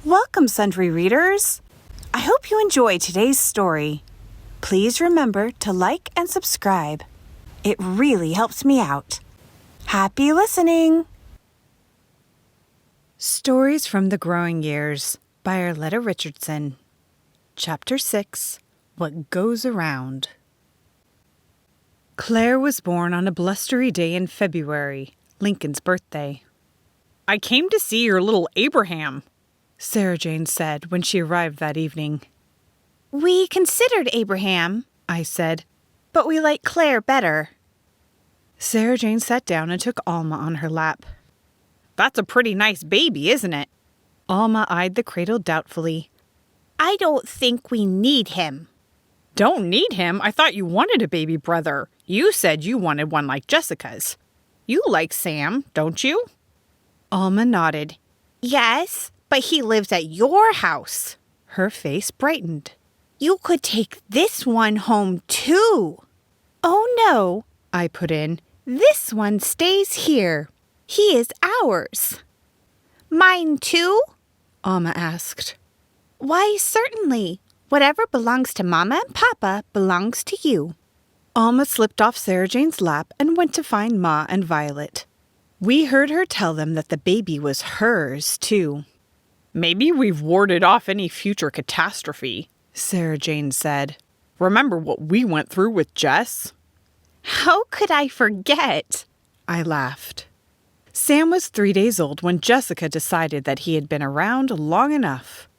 Welcome, Sundry readers! I hope you enjoy today's story. Please remember to like and subscribe. It really helps me out. Happy listening! Stories from the Growing Years by Arleta Richardson. Chapter 6, What Goes Around. Claire was born on a blustery day in February, Lincoln's birthday. I came to see your little Abraham, Sarah Jane said when she arrived that evening. We considered Abraham, I said, but we like Claire better. Sarah Jane sat down and took Alma on her lap. That's a pretty nice baby, isn't it? Alma eyed the cradle doubtfully. I don't think we need him. Don't need him? I thought you wanted a baby brother. You said you wanted one like Jessica's. You like Sam, don't you? Alma nodded. Yes, but he lives at your house. Her face brightened. You could take this one home too. Oh no, I put in. This one stays here. He is ours. Mine too? Alma asked. Why, certainly. Whatever belongs to Mama and Papa belongs to you. Alma slipped off Sarah Jane's lap and went to find Ma and Violet. We heard her tell them that the baby was hers, too. Maybe we've warded off any future catastrophe, Sarah Jane said. Remember what we went through with Jess? How could I forget? I laughed. Sam was 3 days old when Jessica decided that he had been around long enough.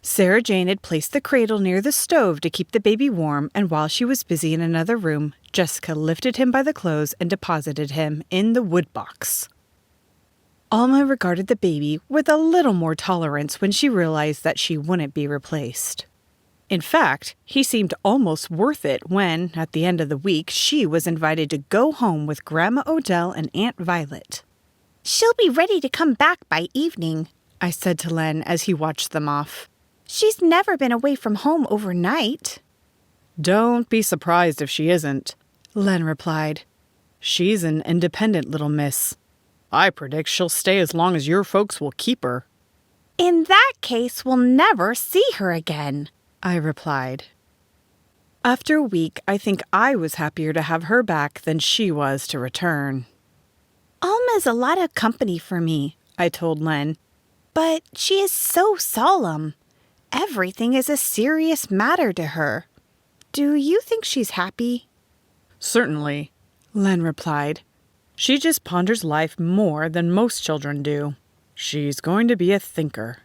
Sarah Jane had placed the cradle near the stove to keep the baby warm, and while she was busy in another room, Jessica lifted him by the clothes and deposited him in the wood box. Alma regarded the baby with a little more tolerance when she realized that she wouldn't be replaced. In fact, he seemed almost worth it when, at the end of the week, she was invited to go home with Grandma Odell and Aunt Violet. She'll be ready to come back by evening, I said to Len as he watched them off. She's never been away from home overnight. Don't be surprised if she isn't, Len replied. She's an independent little miss. I predict she'll stay as long as your folks will keep her. In that case, we'll never see her again, I replied. After a week, I think I was happier to have her back than she was to return. Alma's a lot of company for me, I told Len. But she is so solemn. Everything is a serious matter to her. Do you think she's happy? Certainly, Len replied. She just ponders life more than most children do. She's going to be a thinker.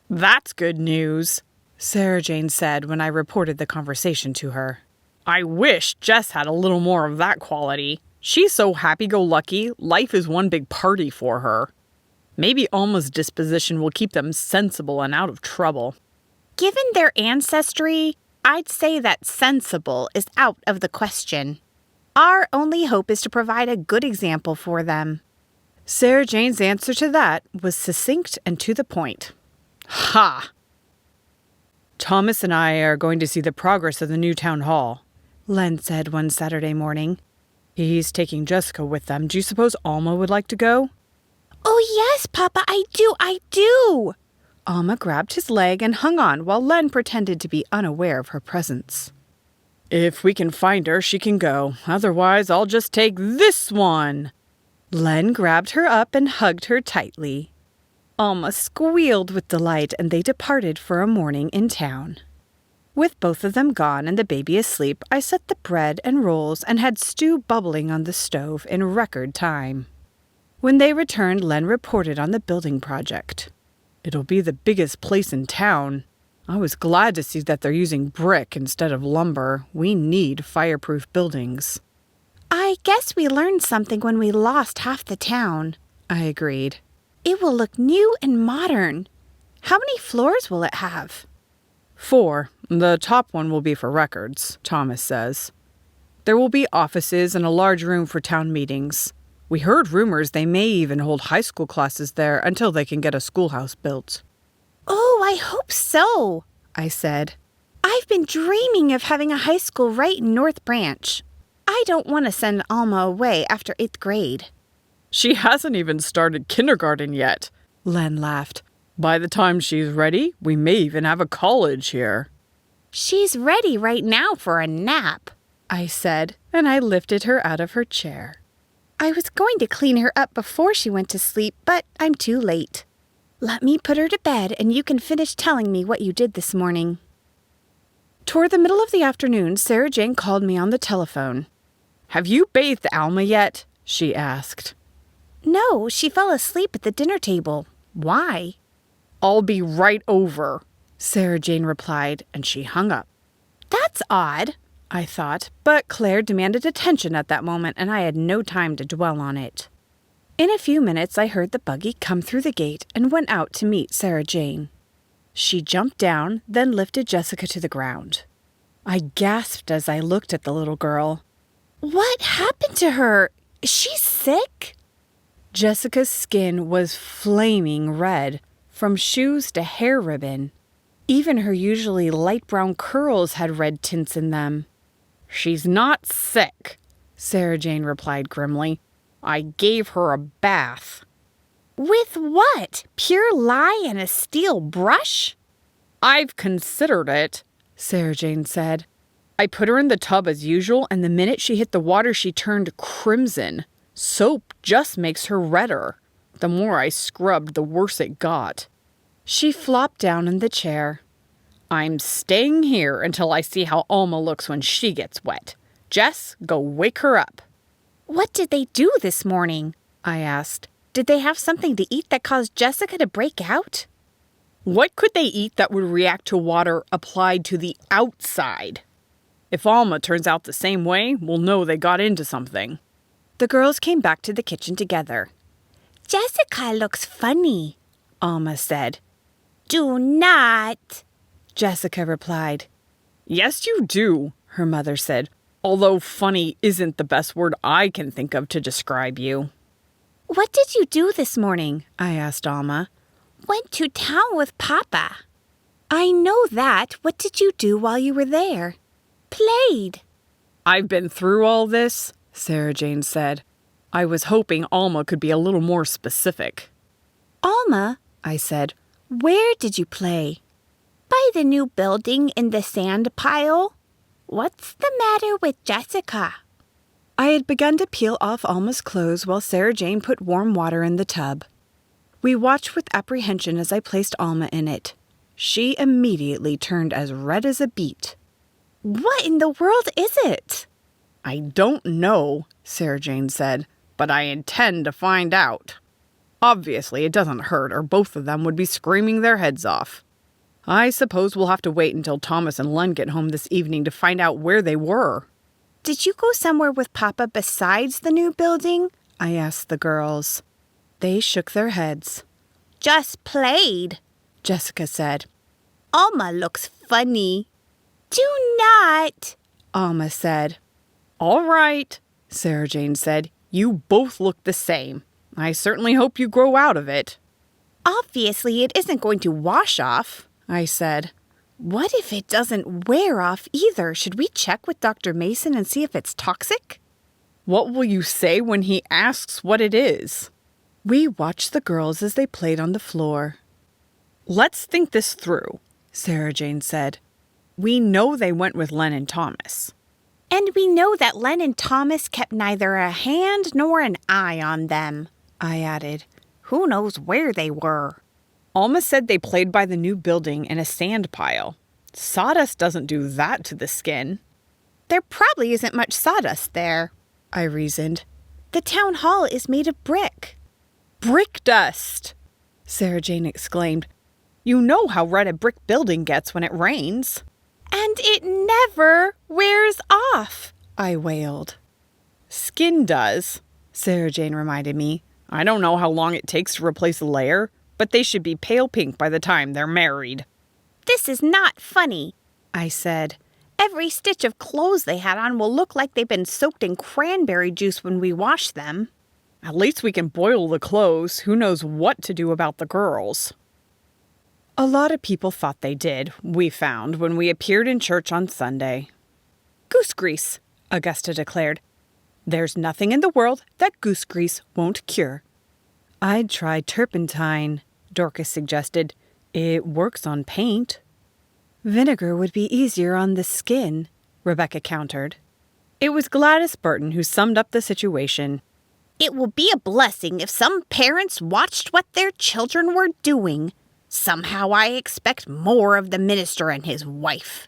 That's good news, Sarah Jane said when I reported the conversation to her. I wish Jess had a little more of that quality. She's so happy-go-lucky, life is one big party for her. Maybe Alma's disposition will keep them sensible and out of trouble. Given their ancestry, I'd say that sensible is out of the question. Our only hope is to provide a good example for them. Sarah Jane's answer to that was succinct and to the point. Ha! Thomas and I are going to see the progress of the new town hall, Len said one Saturday morning. He's taking Jessica with them. Do you suppose Alma would like to go? Oh, yes, Papa, I do. Alma grabbed his leg and hung on while Len pretended to be unaware of her presence. If we can find her, she can go. Otherwise, I'll just take this one. Len grabbed her up and hugged her tightly. Alma squealed with delight, and they departed for a morning in town. With both of them gone and the baby asleep, I set the bread and rolls and had stew bubbling on the stove in record time. When they returned, Len reported on the building project. It'll be the biggest place in town. I was glad to see that they're using brick instead of lumber. We need fireproof buildings. I guess we learned something when we lost half the town, I agreed. It will look new and modern. How many floors will it have? 4. The top one will be for records, Thomas says. There will be offices and a large room for town meetings. We heard rumors they may even hold high school classes there until they can get a schoolhouse built. Oh, I hope so, I said. I've been dreaming of having a high school right in North Branch. I don't want to send Alma away after 8th grade. She hasn't even started kindergarten yet, Len laughed. By the time she's ready, we may even have a college here. She's ready right now for a nap, I said, and I lifted her out of her chair. I was going to clean her up before she went to sleep, but I'm too late. Let me put her to bed and you can finish telling me what you did this morning. Toward the middle of the afternoon, Sarah Jane called me on the telephone. Have you bathed Alma yet? She asked. No, she fell asleep at the dinner table. Why? I'll be right over, Sarah Jane replied, and she hung up. That's odd, I thought, but Claire demanded attention at that moment, and I had no time to dwell on it. In a few minutes, I heard the buggy come through the gate and went out to meet Sarah Jane. She jumped down, then lifted Jessica to the ground. I gasped as I looked at the little girl. What happened to her? Is she sick? Jessica's skin was flaming red, from shoes to hair ribbon. Even her usually light brown curls had red tints in them. She's not sick, Sarah Jane replied grimly. I gave her a bath. With what? Pure lye and a steel brush? I've considered it, Sarah Jane said. I put her in the tub as usual, and the minute she hit the water, she turned crimson. Soap just makes her redder. The more I scrubbed, the worse it got. She flopped down in the chair. I'm staying here until I see how Alma looks when she gets wet. Jess, go wake her up. What did they do this morning? I asked. Did they have something to eat that caused Jessica to break out? What could they eat that would react to water applied to the outside? If Alma turns out the same way, we'll know they got into something. The girls came back to the kitchen together. Jessica looks funny, Alma said. Do not, Jessica replied. Yes, you do, her mother said, although funny isn't the best word I can think of to describe you. What did you do this morning? I asked Alma. Went to town with Papa. I know that. What did you do while you were there? Played. I've been through all this, Sarah Jane said. I was hoping Alma could be a little more specific. Alma, I said, where did you play? By the new building in the sand pile. What's the matter with Jessica? I had begun to peel off Alma's clothes while Sarah Jane put warm water in the tub. We watched with apprehension as I placed Alma in it. She immediately turned as red as a beet. What in the world is it? I don't know, Sarah Jane said, but I intend to find out. Obviously, it doesn't hurt, or both of them would be screaming their heads off. I suppose we'll have to wait until Thomas and Len get home this evening to find out where they were. Did you go somewhere with Papa besides the new building? I asked the girls. They shook their heads. Just played, Jessica said. Alma looks funny. Do not, Alma said. All right, Sarah Jane said. You both look the same. I certainly hope you grow out of it. Obviously, it isn't going to wash off, I said. What if it doesn't wear off either? Should we check with Dr. Mason and see if it's toxic? What will you say when he asks what it is? We watched the girls as they played on the floor. Let's think this through, Sarah Jane said. We know they went with Len and Thomas. And we know that Len and Thomas kept neither a hand nor an eye on them, I added. Who knows where they were? Alma said they played by the new building in a sand pile. Sawdust doesn't do that to the skin. There probably isn't much sawdust there, I reasoned. The town hall is made of brick. Brick dust! Sarah Jane exclaimed. You know how red a brick building gets when it rains. And it never wears off, I wailed. Skin does, Sarah Jane reminded me. I don't know how long it takes to replace a layer, but they should be pale pink by the time they're married. This is not funny, I said. Every stitch of clothes they had on will look like they've been soaked in cranberry juice when we wash them. At least we can boil the clothes. Who knows what to do about the girls? A lot of people thought they did, we found, when we appeared in church on Sunday. Goose grease, Augusta declared. There's nothing in the world that goose grease won't cure. I'd tried turpentine, Dorcas suggested. It works on paint. Vinegar would be easier on the skin, Rebecca countered. It was Gladys Burton who summed up the situation. It will be a blessing if some parents watched what their children were doing. Somehow I expect more of the minister and his wife.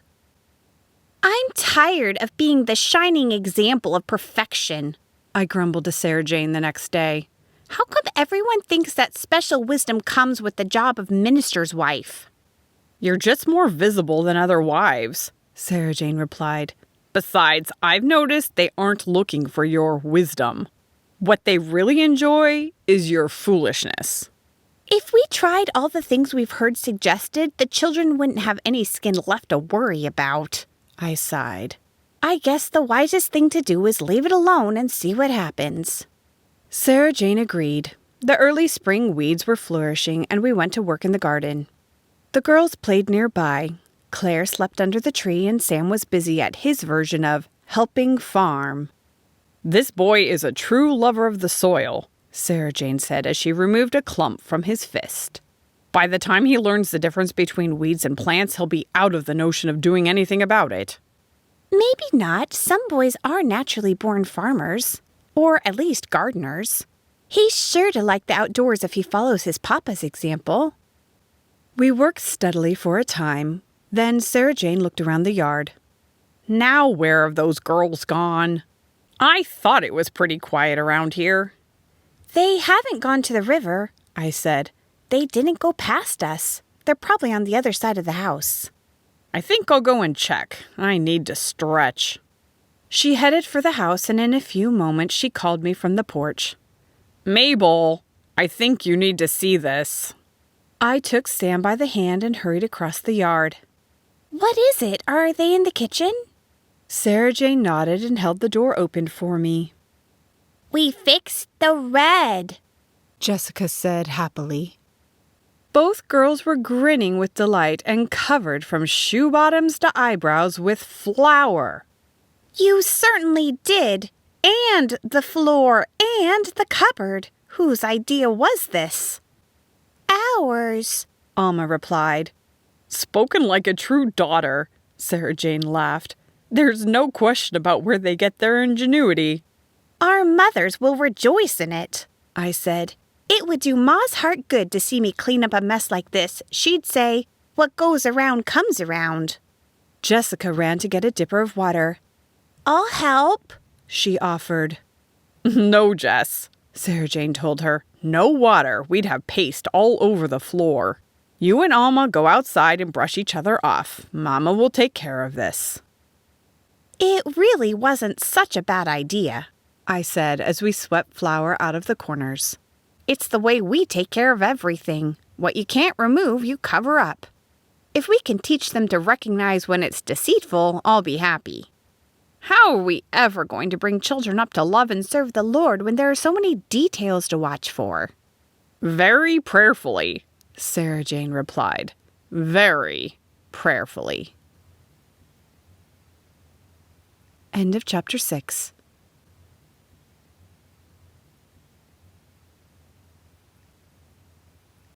I'm tired of being the shining example of perfection, I grumbled to Sarah Jane the next day. How come everyone thinks that special wisdom comes with the job of minister's wife? You're just more visible than other wives, Sarah Jane replied. Besides, I've noticed they aren't looking for your wisdom. What they really enjoy is your foolishness. If we tried all the things we've heard suggested, the children wouldn't have any skin left to worry about. I sighed. I guess the wisest thing to do is leave it alone and see what happens. Sarah Jane agreed. The early spring weeds were flourishing, and we went to work in the garden. The girls played nearby. Claire slept under the tree, and Sam was busy at his version of helping farm. This boy is a true lover of the soil, Sarah Jane said as she removed a clump from his fist. By the time he learns the difference between weeds and plants, he'll be out of the notion of doing anything about it. Maybe not. Some boys are naturally born farmers. Or at least gardeners. He's sure to like the outdoors if he follows his papa's example. We worked steadily for a time. Then Sarah Jane looked around the yard. Now where have those girls gone? I thought it was pretty quiet around here. They haven't gone to the river, I said. They didn't go past us. They're probably on the other side of the house. I think I'll go and check. I need to stretch. She headed for the house, and in a few moments she called me from the porch. Mabel, I think you need to see this. I took Sam by the hand and hurried across the yard. What is it? Are they in the kitchen? Sarah Jane nodded and held the door open for me. We fixed the red, Jessica said happily. Both girls were grinning with delight and covered from shoe bottoms to eyebrows with flour. You certainly did. And the floor and the cupboard. Whose idea was this? Ours, Alma replied. Spoken like a true daughter, Sarah Jane laughed. There's no question about where they get their ingenuity. Our mothers will rejoice in it, I said. It would do Ma's heart good to see me clean up a mess like this. She'd say, what goes around comes around. Jessica ran to get a dipper of water. I'll help, she offered. No, Jess, Sarah Jane told her. No water. We'd have paste all over the floor. You and Alma go outside and brush each other off. Mama will take care of this. It really wasn't such a bad idea, I said as we swept flour out of the corners. It's the way we take care of everything. What you can't remove, you cover up. If we can teach them to recognize when it's deceitful, I'll be happy. How are we ever going to bring children up to love and serve the Lord when there are so many details to watch for? Very prayerfully, Sarah Jane replied. Very prayerfully. End of chapter 6.